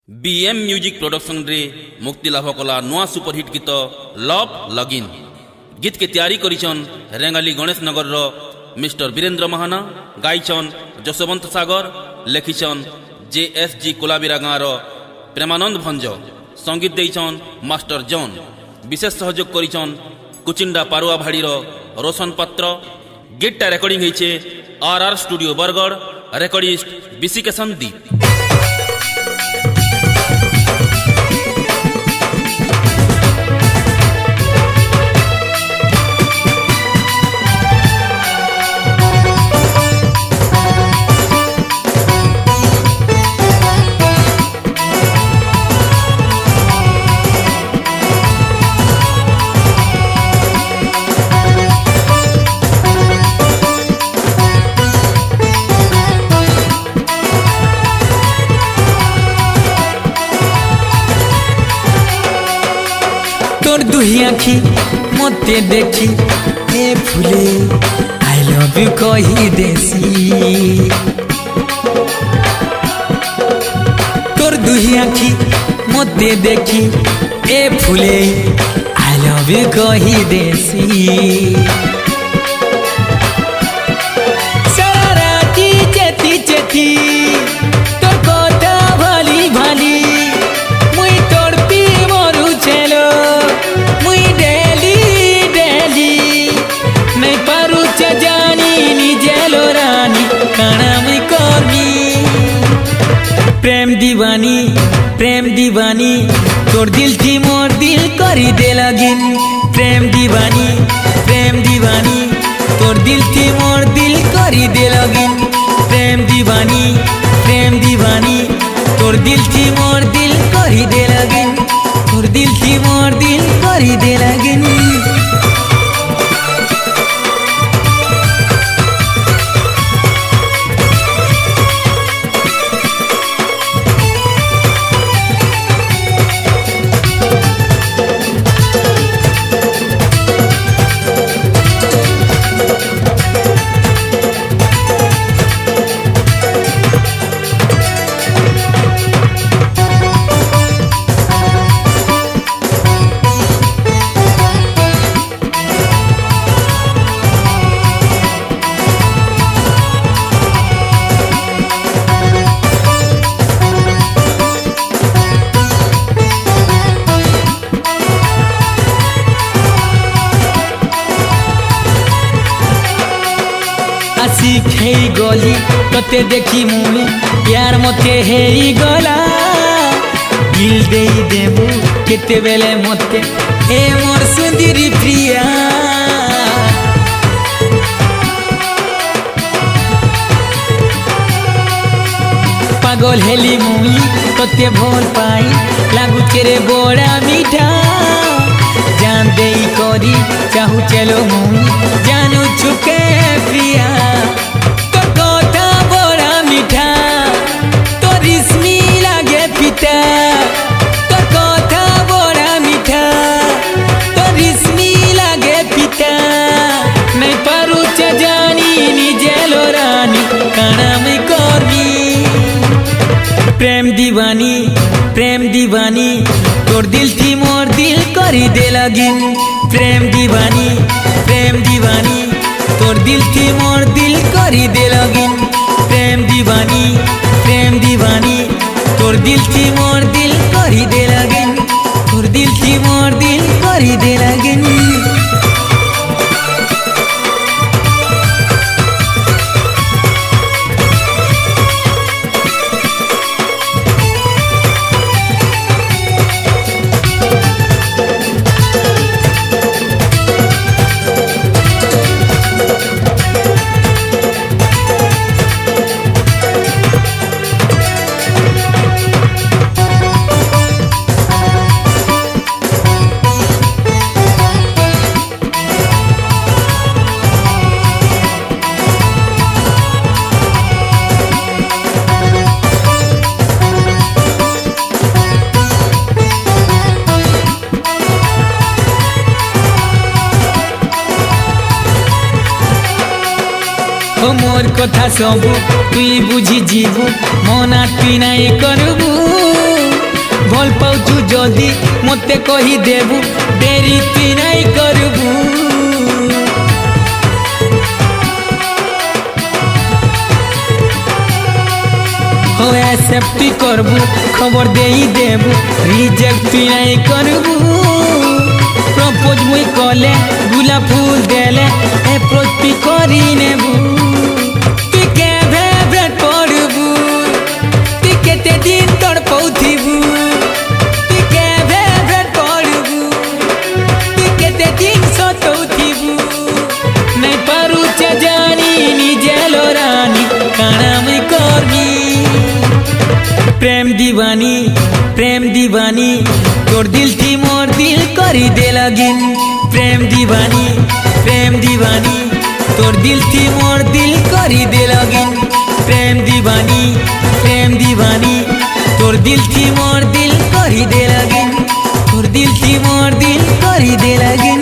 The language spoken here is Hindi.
बीएम म्यूजिक प्रोडक्शन रे मुक्ति लाभ कला नुआ सुपरहिट गीत लव लगइन। गीत के तैयारी करिछन रेंगाली गणेश नगर रो मिस्टर वीरेंद्र महाना, गायछन जसवंत सागर, लेखिछन JSG कोलाबिरा गाँव रो प्रेमानंद भंज, संगीत देइछन मास्टर जॉन। विशेष सहयोग करिछन कुचिंडा पारुआ भाड़ी रो रोशन पात्र। गीतटा रेकर्डिंग होइछे RR studio Bargarh, recordist BC K Sandeep. तोर दुही आखी मते देखी ए फुले आई लव यू कही देसी। तोर दुही आखी मते देखी ए फुले आई लव यू कही देसी। सारा की चेती चेती तोर कोता भाली भाली मुई तोर पी मोरू चलो प्रेम दीवानी तोर दिल थी मोर दिल करी दे लगिन। प्रेम दीवानी तोर दिल थी मोर दिल करी दे लगिन। प्रेम दीवानी तोर दिल थी मोर दिल करी दे लगिन। तोर दिल थी मोर दिल करी दे लगिन। हेई गली तोते देखी मुई यार मते हेई गला। दिल देई देबू केते बेले मते ए मोर सुंदरी प्रिया। पागल हेली मुई तोते भोल पाई लागू तेरे बड़ा मीठा। जान देई करी चाहू चलो मुई जानू छुके प्रिया। प्रेम दीवानी तोर दिल थी मोर दिल करी दे लगिन। प्रेम दीवानी तोर दिल थी मोर दिल करी दे लगिन। प्रेम दीवानी तोर दिल थी मोर दिल करी दे लगिन। तोर दिल थी मोर दिल करी दे लगिन। मोर कथा सबू तुई बुझी जीवु मना तुई नाई करबू। जदि मते कही देबू देरी तू नहीं करबू हो एक्सेप्ट करबू खबर दे देबू रिजेक्ट तू नहीं करबू प्रपोज मुई कले गुलाब फूल देले अप्रोच तू करी नेबू तू केभे भेट करबू तू केते दिन तोड़ पौथिबू तू केभे भेट करबू तू केते दिन सतौथिबू नहीं पारू चे जानी निजे लोरानी काना मुई करमी प्रेम दीवानी तोर दिल थी मोर दिल करी दे लगिन प्रेम दीवानी तोर दिल थी मोर दिल करी दे लगिन प्रेम दीवानी तोर दिल थी मोर दिल करी दे लगिन तोर दिल थी मोर दिल करी दे लगिन